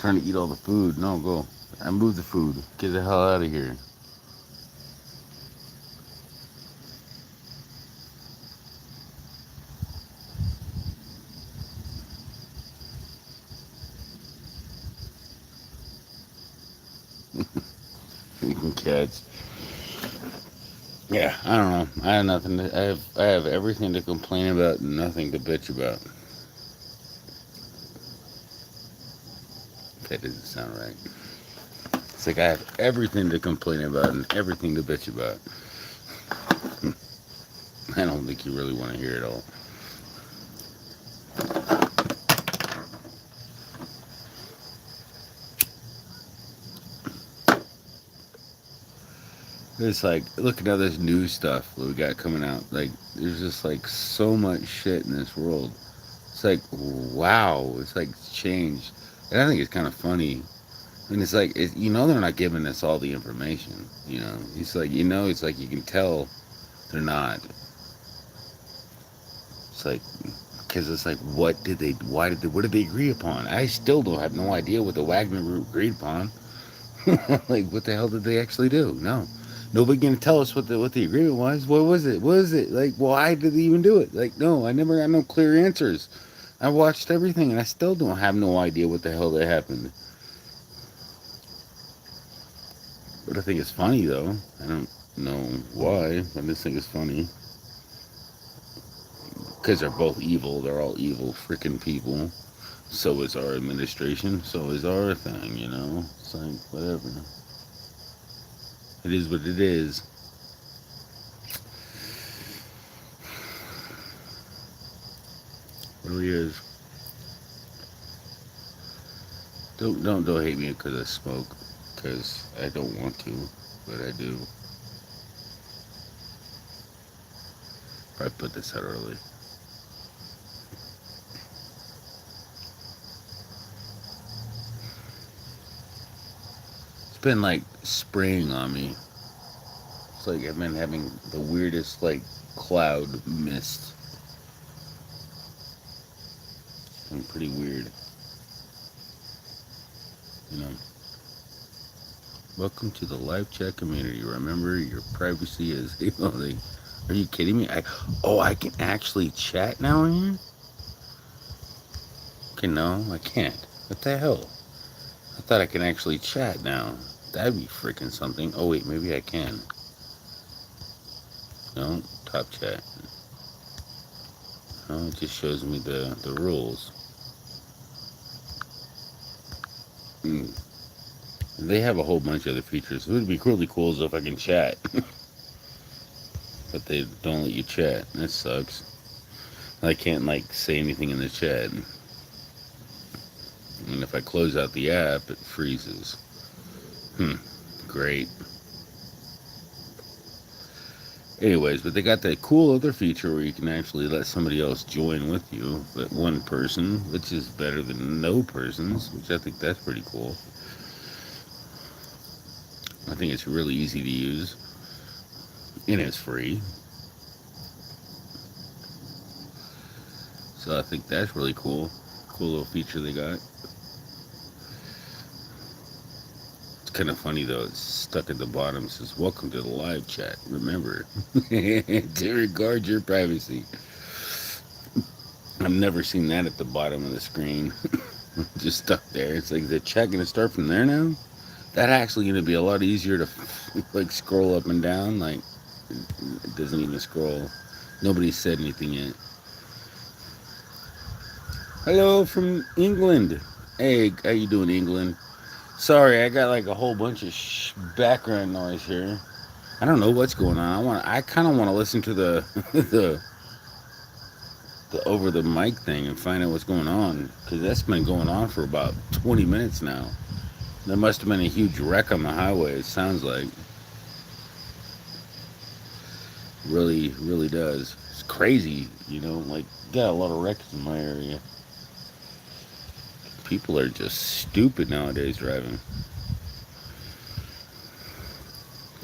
Trying to eat all the food. No, go. I moved the food. Get the hell out of here. Freaking cats. Yeah, I don't know. I have nothing. I have everything to complain about, and nothing to bitch about. That doesn't sound right. It's like I have everything to complain about and everything to bitch about. I don't think you really want to hear it all. It's like, look at all this new stuff that we got coming out. Like, there's just like so much shit in this world. It's like, wow. It's like it's changed. And I think it's kind of funny. And it's like, they're not giving us all the information. It's like, it's like you can tell they're not. It's like, because it's like, what did they agree upon? I still don't have no idea what the Wagner group agreed upon. Like, what the hell did they actually do? No. Nobody gonna tell us what the agreement was. What was it? What was it? Like, why did they even do it? Like, no, I never got no clear answers. I watched everything and I still don't have no idea what the hell that happened. But I think it's funny though. I don't know why. I just think it's funny. Because they're both evil. They're all evil freaking people. So is our administration. So is our thing. It's like, whatever. It is what it is. It really is. Don't hate me because I smoke. Because I don't want to, but I do. Probably put this out early. It's been like spraying on me. It's like I've been having the weirdest like cloud mist. It's been pretty weird. You know. Welcome to the live chat community. Remember, your privacy is. Are you kidding me? I can actually chat now in here. Okay, no, I can't. What the hell? I thought I can actually chat now. That'd be freaking something. Oh wait, maybe I can. No, top chat. No, it just shows me the rules. Mm. They have a whole bunch of other features. It would be really cool if I can chat. But they don't let you chat. That sucks. I can't like say anything in the chat. And if I close out the app, it freezes. Great. Anyways, but they got that cool other feature where you can actually let somebody else join with you, but one person, which is better than no persons, which I think that's pretty cool. I think it's really easy to use, and it's free. So I think that's really cool. Cool little feature they got. It's kind of funny though. It's stuck at the bottom. It says, "Welcome to the live chat. Remember to regard your privacy." I've never seen that at the bottom of the screen. Just stuck there. It's like, the chat gonna start from there now? That actually gonna be a lot easier to like scroll up and down. Like, it doesn't even scroll. Nobody said anything yet. Hello from England. Hey, how you doing, England? Sorry, I got like a whole bunch of background noise here. I don't know what's going on. I kind of want to listen to the the over the mic thing and find out what's going on, because that's been going on for about 20 minutes now. There must have been a huge wreck on the highway. It sounds like. Really, really does. It's crazy, like, got a lot of wrecks in my area. People are just stupid nowadays driving.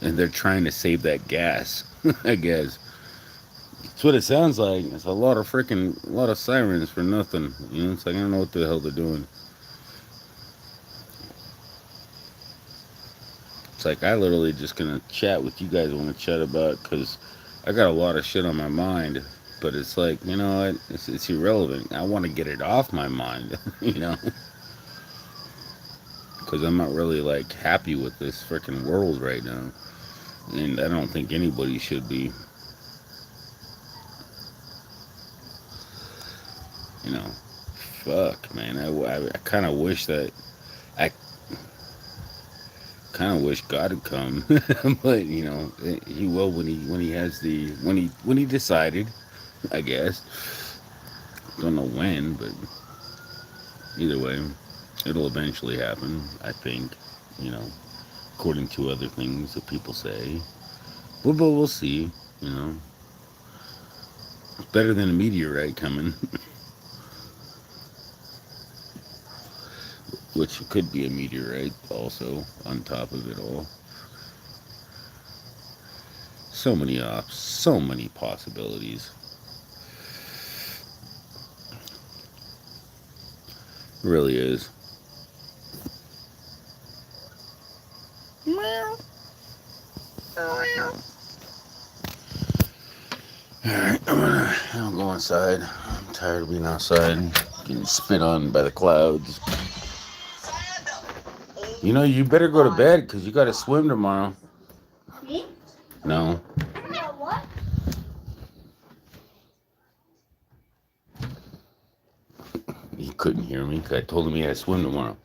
And they're trying to save that gas, I guess. That's what it sounds like. It's a lot of sirens for nothing. It's like, I don't know what the hell they're doing. It's like I literally just gonna chat with you guys. Want to chat about because I got a lot of shit on my mind. But it's like you know what? It's irrelevant. I want to get it off my mind. You know, because I'm not really like happy with this freaking world right now, and I don't think anybody should be. You know, fuck, man. I kind of wish that I kind of wish God had come, but you know he will when he has the when he decided. I guess don't know when, but either way, it'll eventually happen. I think, you know, according to other things that people say. But we'll see. You know, it's better than a meteorite coming, which could be a meteorite also on top of it all. So many ops, so many possibilities. It really is. All right, I'll go inside. I'm tired of being outside, getting spit on by the clouds. You know, you better go to bed because you got to swim tomorrow. Me? No, No, what? he couldn't hear me because I told him he had to swim tomorrow.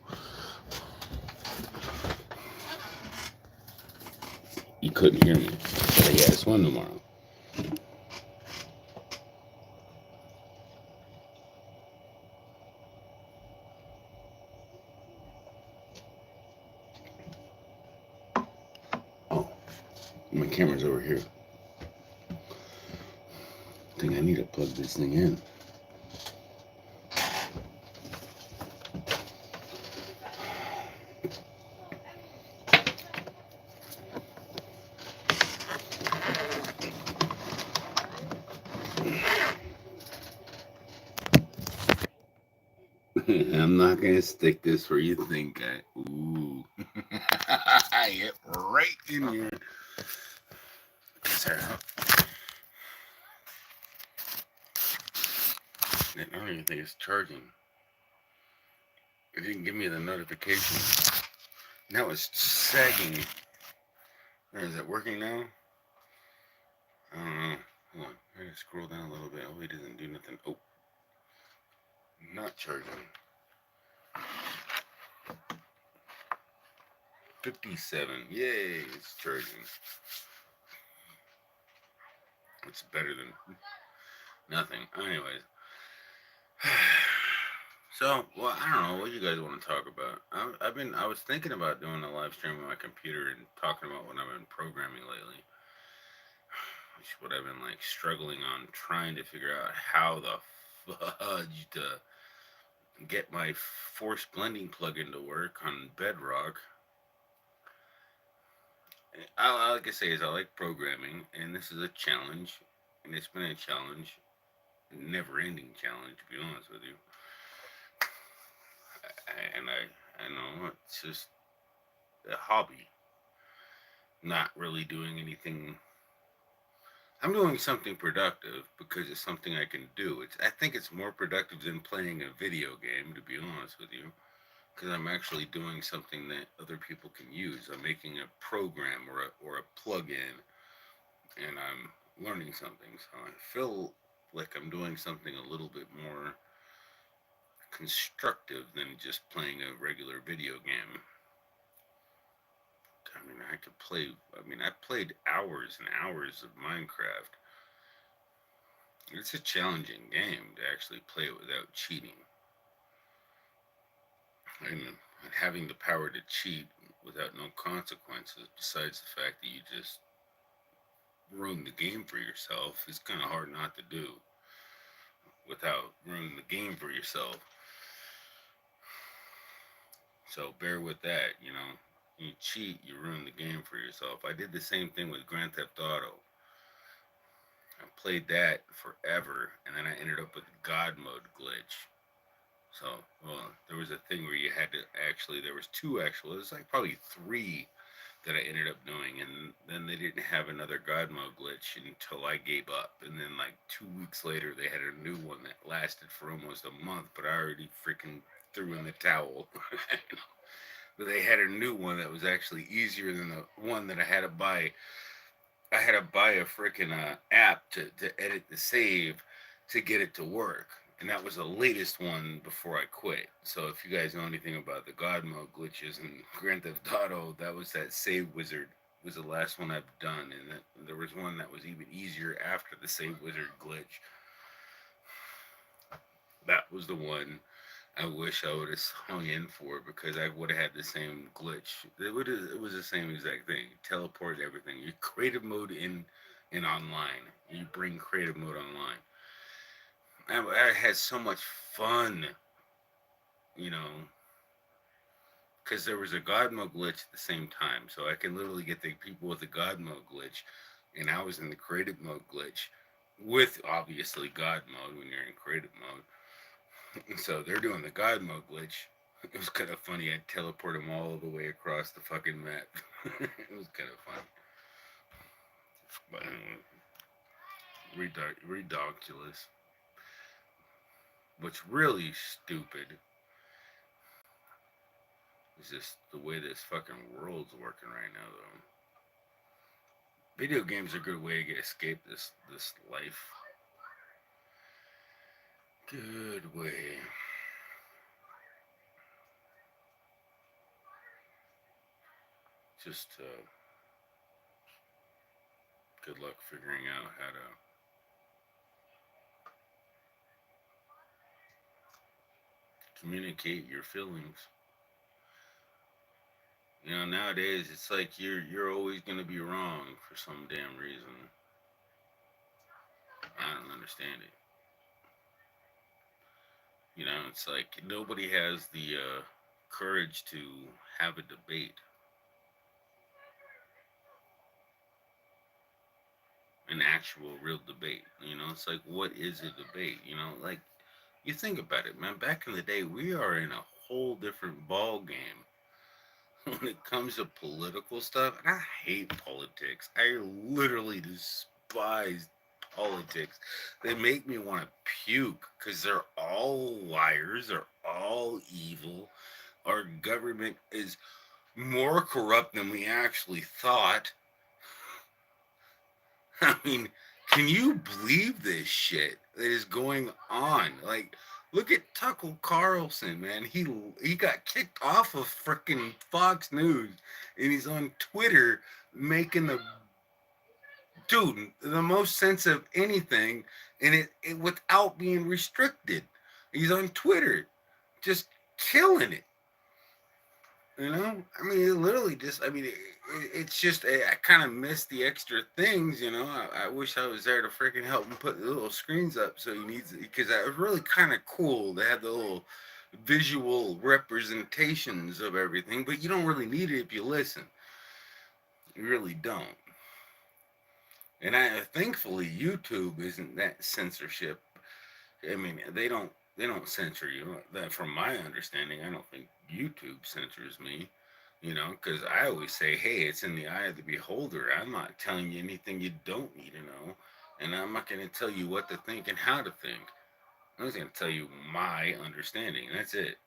He couldn't hear me, but he had to swim tomorrow. Oh, my camera's over here. I think I need to plug this thing in. I'm not gonna stick this where you think I. Ooh, yep, right in here. Sorry, I don't even think it's charging. It didn't give me the notification. Now it's sagging. Is it working now? I don't know. Hold on. I gotta scroll down a little bit. Oh, it doesn't do nothing. Oh, not charging. 57. Yay, it's charging. It's better than nothing. Anyways. So, well, I don't know what you guys want to talk about. I was thinking about doing a live stream on my computer and talking about what I've been programming lately. Which what I've been like struggling on trying to figure out how the fudge to get my force blending plugin to work on Bedrock. All I can say is I like programming, and this is a challenge, and it's been a challenge, never-ending challenge to be honest with you. And I know it's just a hobby, not really doing anything. I'm doing something productive because it's something I can do. I think it's more productive than playing a video game, to be honest with you, because I'm actually doing something that other people can use. I'm making a program or a plug-in, and I'm learning something. So I feel like I'm doing something a little bit more constructive than just playing a regular video game. I mean, I could play. I mean, I played hours and hours of Minecraft. It's a challenging game to actually play it without cheating. And having the power to cheat without no consequences, besides the fact that you just ruin the game for yourself, is kind of hard not to do without ruining the game for yourself. So bear with that, you know. You cheat, you ruin the game for yourself. I did the same thing with Grand Theft Auto. I played that forever, and then I ended up with God mode glitch. So, well, there was a thing where you had to actually, there was two actual, it was like probably three that I ended up doing, and then they didn't have another God mode glitch until I gave up, and then like 2 weeks later they had a new one that lasted for almost a month, but I already freaking threw in the towel. But they had a new one that was actually easier than the one that I had to buy. I had to buy a freaking app to edit the save to get it to work. And that was the latest one before I quit. So if you guys know anything about the God mode glitches in Grand Theft Auto, that was that save wizard was the last one I've done, and there was one that was even easier after the save wizard glitch. That was the one I wish I would have hung in for because I would have had the same glitch. It was the same exact thing. Teleport everything. You creative mode in online. You bring creative mode online. I had so much fun, you know, because there was a God mode glitch at the same time. So I can literally get the people with the God mode glitch, and I was in the creative mode glitch with obviously God mode when you're in creative mode. So they're doing the God mode glitch. It was kind of funny. I'd teleport them all the way across the fucking map. It was kind of funny. But anyway, redonkulous. What's really stupid is just the way this fucking world's working right now, though. Video games are a good way to get escape this life. Good way. Just good luck figuring out how to communicate your feelings. Nowadays it's like you're always gonna be wrong for some damn reason. I don't understand it. It's like nobody has the courage to have a debate, an actual real debate. It's like what is a debate? Like you think about it, man. Back in the day, we are in a whole different ball game when it comes to political stuff. And I hate politics. I literally despise politics. They make me want to puke because they're all liars. They're all evil. Our government is more corrupt than we actually thought. I mean, can you believe this shit that is going on? Like, look at Tucker Carlson, man. He got kicked off of freaking Fox News, and he's on Twitter making the most sense of anything, and it without being restricted. He's on Twitter, just killing it. I mean, it literally just, I mean, it's just, I kind of miss the extra things, I wish I was there to freaking help him put the little screens up so he needs it, because that was really kind of cool to have the little visual representations of everything, but you don't really need it if you listen. You really don't. And thankfully, YouTube isn't that censorship. I mean, they don't censor you. That, from my understanding, I don't think YouTube censors me. Because I always say, hey, it's in the eye of the beholder. I'm not telling you anything you don't need to know, and I'm not going to tell you what to think and how to think. I'm just going to tell you my understanding. That's it.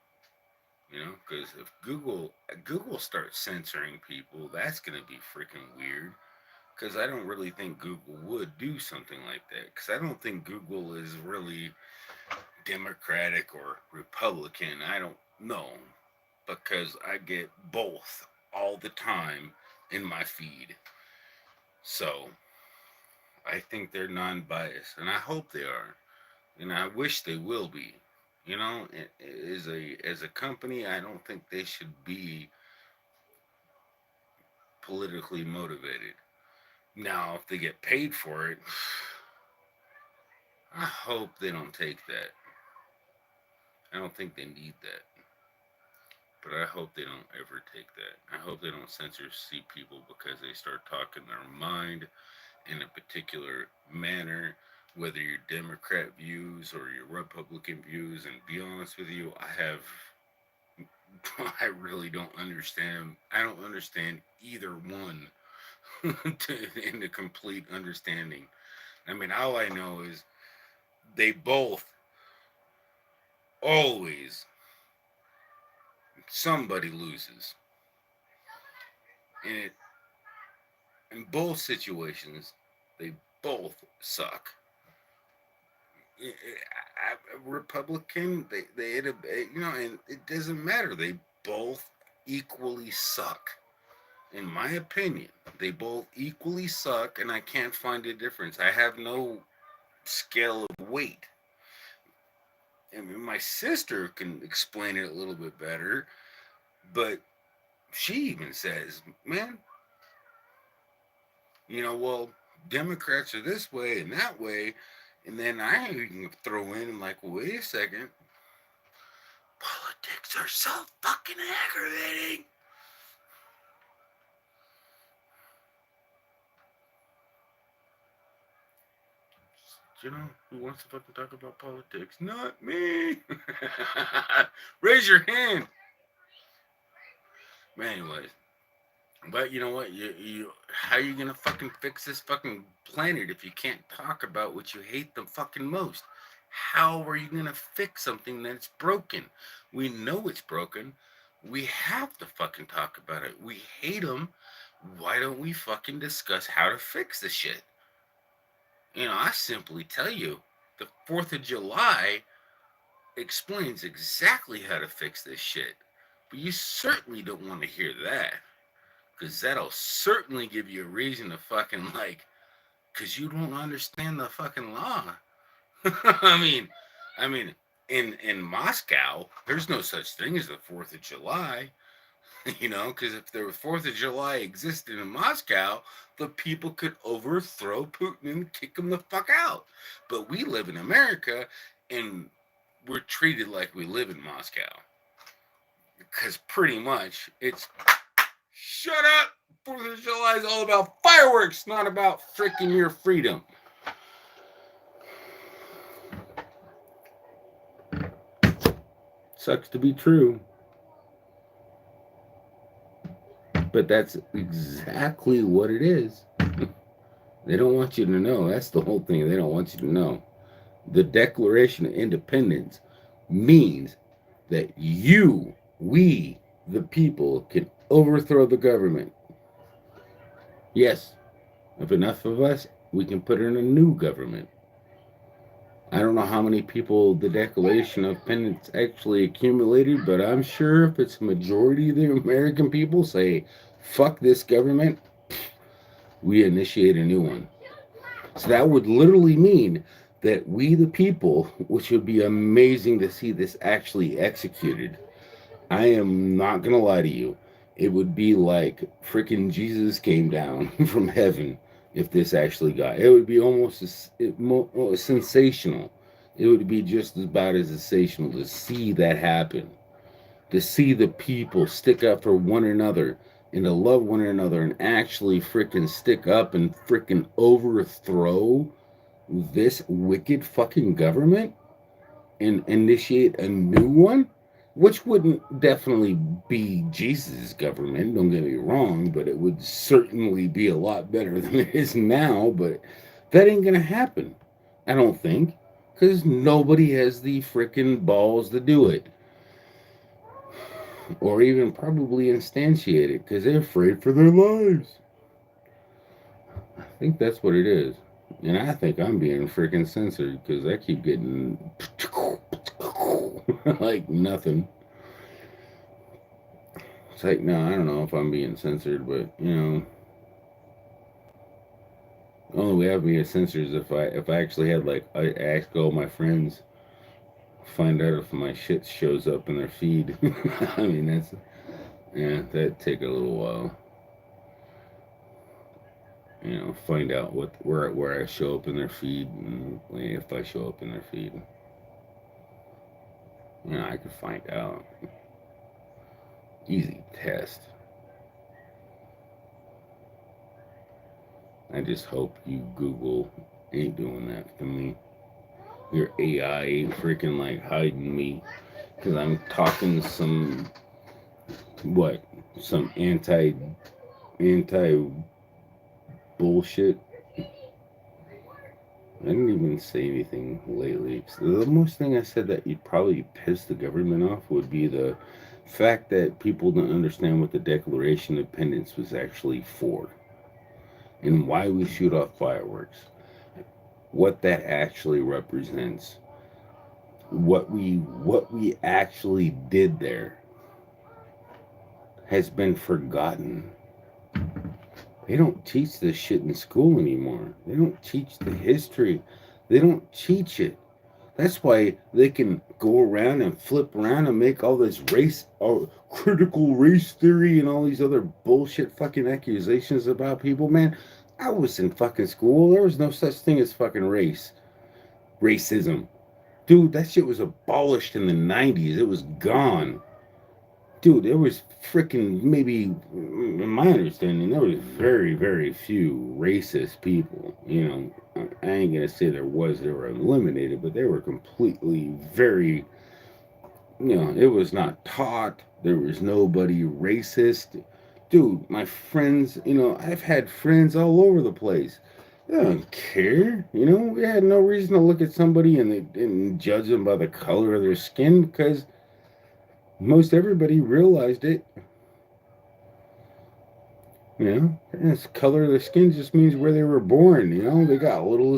Because if Google starts censoring people, that's going to be freaking weird. Because I don't really think Google would do something like that. Because I don't think Google is really Democratic or Republican. I don't know because I get both all the time in my feed. So I think they're non-biased, and I hope they are, and I wish they will be. As a company, I don't think they should be politically motivated. Now, if they get paid for it, I hope they don't take that. I don't think they need that. But I hope they don't ever take that. I hope they don't censor people because they start talking their mind in a particular manner, whether your Democrat views or your Republican views. And be honest with you, I have I really don't understand. I don't understand either one in the complete understanding. I mean, all I know is they both always somebody loses, and in both situations they both suck. Republican, and it doesn't matter. They both equally suck. In my opinion, they both equally suck, and I can't find a difference. I have no scale of weight. I mean, my sister can explain it a little bit better, but she even says, man, well, Democrats are this way and that way. And then I even throw in, like, well, wait a second. Politics are so fucking aggravating. Who wants to fucking talk about politics? Not me. Raise your hand. But anyways, but you know what? How are you gonna fucking fix this fucking planet if you can't talk about what you hate the fucking most? How are you gonna fix something that's broken? We know it's broken. We have to fucking talk about it. We hate them. Why don't we fucking discuss how to fix the shit? I simply tell you, the 4th of July explains exactly how to fix this shit. But you certainly don't want to hear that. Because that'll certainly give you a reason to fucking because you don't understand the fucking law. I mean, I mean, in Moscow, there's no such thing as the 4th of July. Because if the 4th of July existed in Moscow, the people could overthrow Putin and kick him the fuck out. But we live in America, and we're treated like we live in Moscow. Because pretty much it's shut up. 4th of July is all about fireworks, not about freaking your freedom. Sucks to be true. But that's exactly what it is. They don't want you to know. That's the whole thing. They don't want you to know. The Declaration of Independence means that we, the people, can overthrow the government. Yes, if enough of us, we can put in a new government. I don't know how many people the Declaration of Independence actually accumulated, but I'm sure if it's a majority of the American people say, fuck this government, we initiate a new one. So that would literally mean that we, the people, which would be amazing to see this actually executed. I am not going to lie to you. It would be like freaking Jesus came down from heaven if this actually got. It would be almost sensational. It would be just about as sensational to see that happen. To see the people stick up for one another and to love one another and actually freaking stick up and freaking overthrow this wicked fucking government and initiate a new one, which wouldn't definitely be Jesus' government, don't get me wrong, but it would certainly be a lot better than it is now. But that ain't gonna happen, I don't think, because nobody has the freaking balls to do it. Or even probably instantiate it because they're afraid for their lives. I think that's what it is. And I think I'm being freaking censored because I keep getting like nothing. It's like, no, I don't know if I'm being censored, but the only way I'd be censored is if I actually had I ask all my friends, find out if my shit shows up in their feed. I mean that'd take a little while. Find out where I show up in their feed, and if I show up in their feed, I could find out. Easy test. I just hope you Google ain't doing that to me. Your AI ain't freaking hiding me because I'm talking some What? Some anti bullshit. I didn't even say anything lately. The most thing I said that you'd probably piss the government off would be the fact that people don't understand what the Declaration of Independence was actually for and why we shoot off fireworks, what that actually represents, what we actually did there has been forgotten. They don't teach this shit in school anymore. They don't teach the history. They don't teach it. That's why they can go around and flip around and make all this race, critical race theory, and all these other bullshit fucking accusations about people. Man, I was in fucking school. There was no such thing as fucking racism. Dude, that shit was abolished in the 90s. It was gone. Dude, there was freaking maybe, in my understanding, there was very, very few racist people. You know, I ain't gonna say they were eliminated, but they were completely very, it was not taught. There was nobody racist. Dude, my friends, I've had friends all over the place. They don't care. We had no reason to look at somebody and judge them by the color of their skin because most everybody realized it. And this color of their skin just means where they were born. They got a little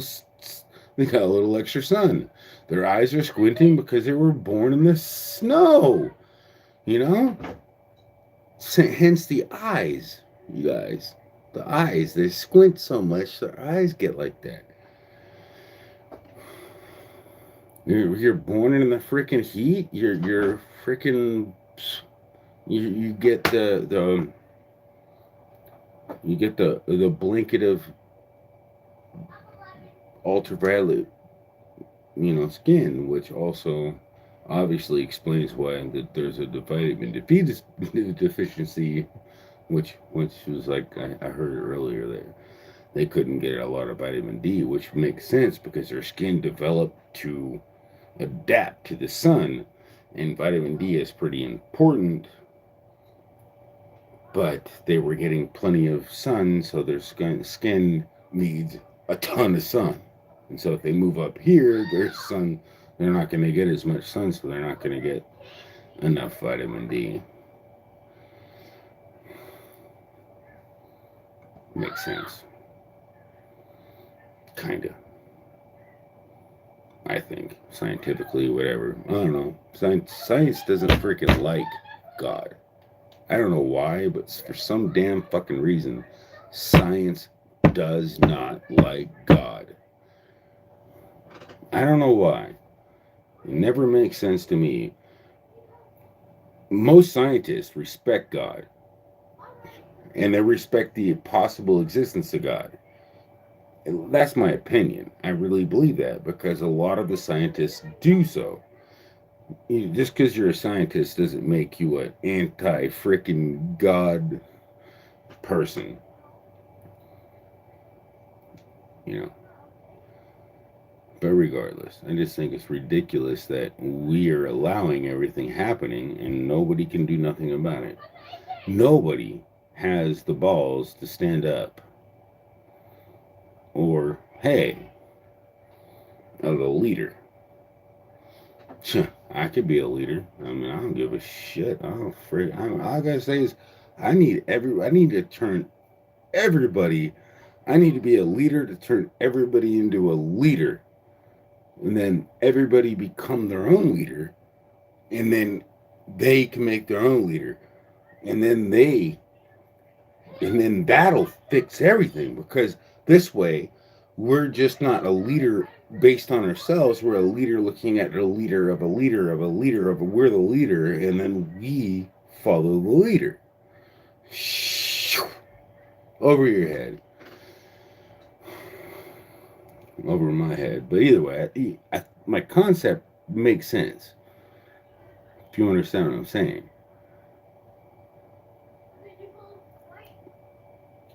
extra sun. Their eyes are squinting because they were born in the snow. You know, hence the eyes, you guys. The eyes, they squint so much, their eyes get like that. You're born in the freaking heat. You're freaking. You get the blanket of ultraviolet, skin, which also obviously explains why there's a vitamin D deficiency, which was like I heard earlier that they couldn't get a lot of vitamin D, which makes sense because their skin developed to adapt to the sun, and vitamin D is pretty important. But they were getting plenty of sun, so their skin needs a ton of sun. And so if they move up here, they're not going to get as much sun, so they're not going to get enough vitamin D. Makes sense. Kinda. I think. Scientifically, whatever. I don't know. Science doesn't freaking like God. I don't know why, but for some damn fucking reason, science does not like God. I don't know why. It never makes sense to me. Most scientists respect God, and they respect the possible existence of God. And that's my opinion. I really believe that because a lot of the scientists do so. Just because you're a scientist doesn't make you an anti freaking God person. You know. But regardless, I just think it's ridiculous that we are allowing everything happening and nobody can do nothing about it. Nobody has the balls to stand up or, hey, I'm a leader. I could be a leader. I mean, I don't give a shit. I don't freak. All I gotta say is, I need to turn everybody. I need to be a leader to turn everybody into a leader, and then everybody become their own leader, and then they can make their own leader, and then that'll fix everything because this way we're just not a leader based on ourselves. We're a leader looking at a leader of a leader of a leader of a we're the leader, and then we follow the leader. Over your head. Over my head. But either way, my concept makes sense. If you understand what I'm saying.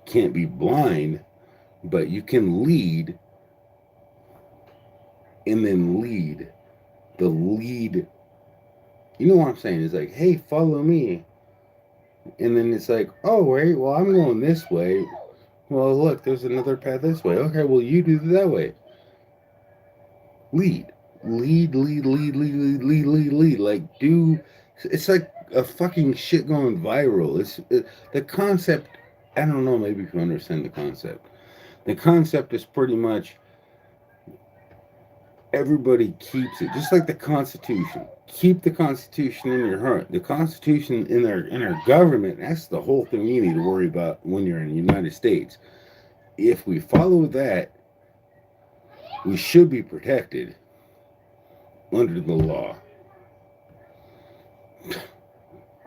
Can't be blind, but you can lead and then lead. The lead, you know what I'm saying? It's like, hey, follow me. And then it's like, oh, wait, well, I'm going this way. Well, look, there's another path this way. Okay, well, you do that way. Lead. Lead, lead, lead, lead, lead, lead, lead, lead. Like, do. It's like a fucking shit going viral. The concept. I don't know. Maybe you can understand the concept. The concept is pretty much everybody keeps it, just like the Constitution. Keep the Constitution in your heart. The Constitution in our government. That's the whole thing you need to worry about when you're in the United States. If we follow that, we should be protected under the law.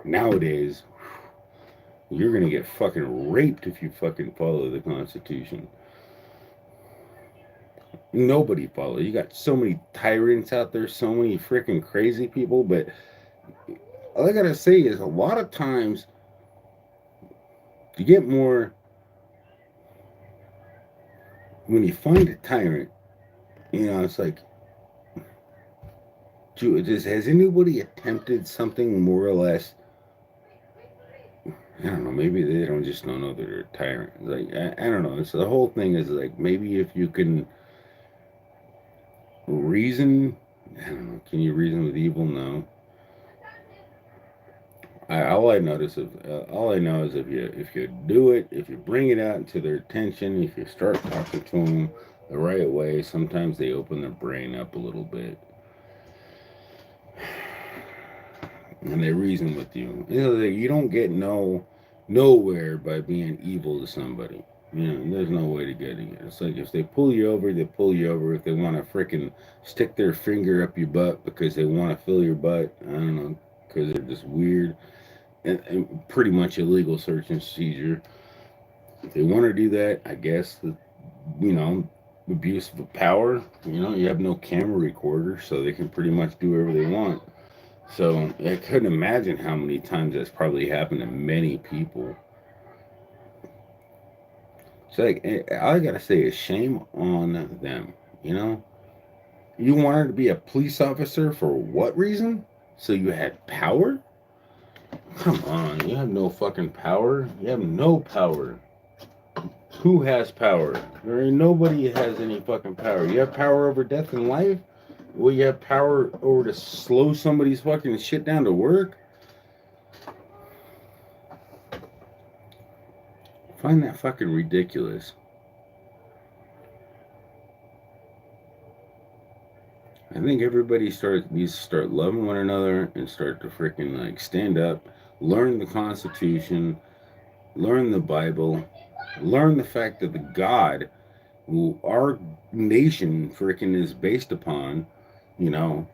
Nowadays, you're gonna get fucking raped if you fucking follow the Constitution. Nobody follows. You got so many tyrants out there, so many freaking crazy people, but all I gotta say is a lot of times you get more when you find a tyrant. It's like, has anybody attempted something more or less? I don't know. Maybe they don't know they're a tyrant. Like, I don't know. So the whole thing is like, maybe if you can reason, I don't know. Can you reason with evil? No. All I know is if you do it, if you bring it out to their attention, if you start talking to them the right way, sometimes they open their brain up a little bit and they reason with you. You don't get nowhere by being evil to somebody. There's no way to getting it. It's like if they pull you over, they pull you over. If they want to freaking stick their finger up your butt because they want to fill your butt, I don't know, because they're just weird and pretty much illegal search and seizure. If they want to do that, I guess, you know, abuse of power. You have no camera recorder, so they can pretty much do whatever they want. So I couldn't imagine how many times that's probably happened to many people. So like, all I gotta say is shame on them. You know, you wanted to be a police officer for what reason? So you had power? Come on, you have no fucking power. You have no power. Who has power? There ain't nobody has any fucking power. You have power over death and life? Well, you have power over to slow somebody's fucking shit down to work? I find that fucking ridiculous. I think everybody needs to start loving one another and start to freaking like stand up, learn the Constitution, learn the Bible, learn the fact that the God who our nation freaking is based upon, you know,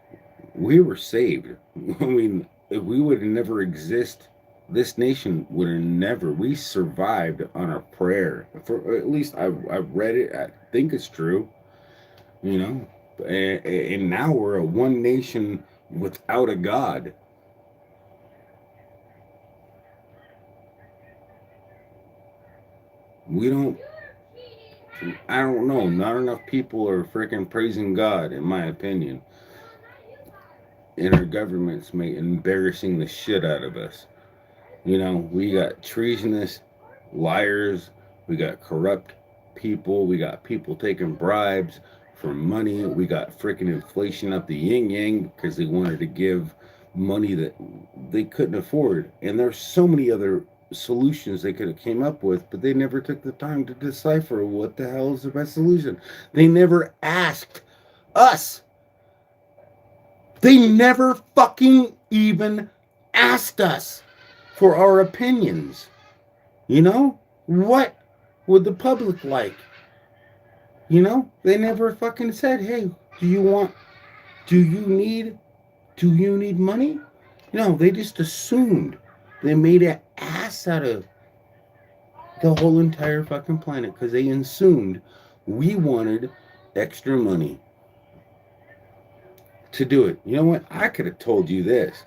we were saved. I mean, if we would never exist, this nation would have never. We survived on our prayer. For at least I've read it. I think it's true. You know, and now we're a one nation without a God. We don't. I don't know. Not enough people are freaking praising God, in my opinion. And our government's embarrassing the shit out of us. We got treasonous liars. We got corrupt people. We got people taking bribes for money. We got freaking inflation up the yin yang because they wanted to give money that they couldn't afford. And there's so many other solutions they could have came up with, but they never took the time to decipher what the hell is the best solution. They never asked us. They never fucking even asked us for our opinions. What would the public like? They never fucking said, hey, do you need money? No, they just assumed. They made an ass out of the whole entire fucking planet because they assumed we wanted extra money to do it. You know what? I could have told you this.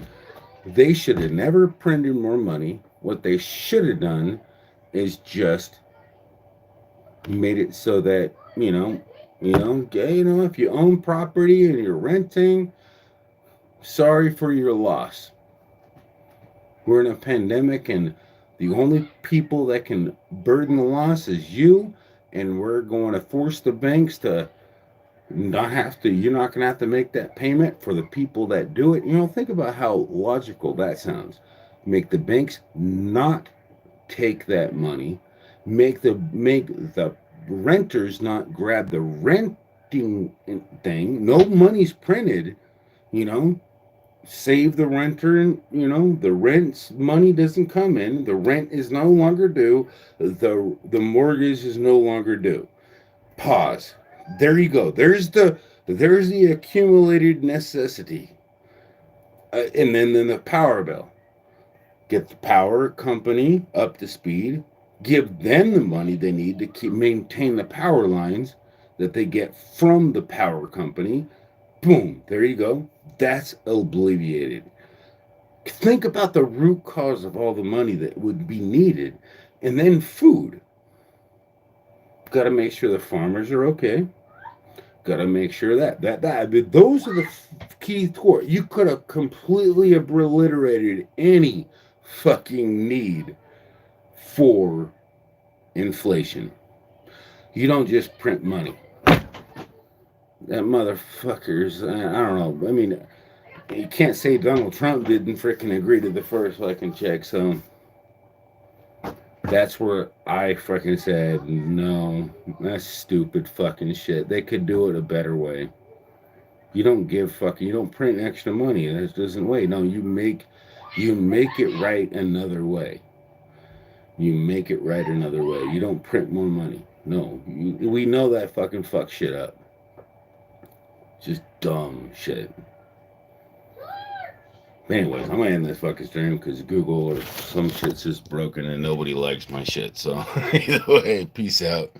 They should have never printed more money. What they should have done is just made it so that, if you own property and you're renting, sorry for your loss. We're in a pandemic, and the only people that can burden the loss is you. And we're going to force the banks to not have to. You're not going to have to make that payment for the people that do it. Think about how logical that sounds. Make the banks not take that money. Make the renters not grab the renting thing. No money's printed. You know, save the renter, and the rent's money doesn't come in, the rent is no longer due, the mortgage is no longer due. Pause. There you go. There's the accumulated necessity. And then the power bill. Get the power company up to speed, give them the money they need to keep maintain the power lines that they get from the power company. Boom, there you go. That's alleviated. Think about the root cause of all the money that would be needed. And then food. Got to make sure the farmers are okay. Got to make sure that those are the key to it. You could have completely obliterated any fucking need for inflation. You don't just print money. That motherfuckers, I don't know. I mean, you can't say Donald Trump didn't freaking agree to the first fucking check, so that's where I freaking said, no, that's stupid fucking shit. They could do it a better way. You don't print extra money. That doesn't wait. No, you make it right another way. You make it right another way. You don't print more money. No, we know that fucking fuck shit up. Just dumb shit. Anyways, I'm gonna end this fucking stream because Google or some shit's just broken and nobody likes my shit. So either way, peace out.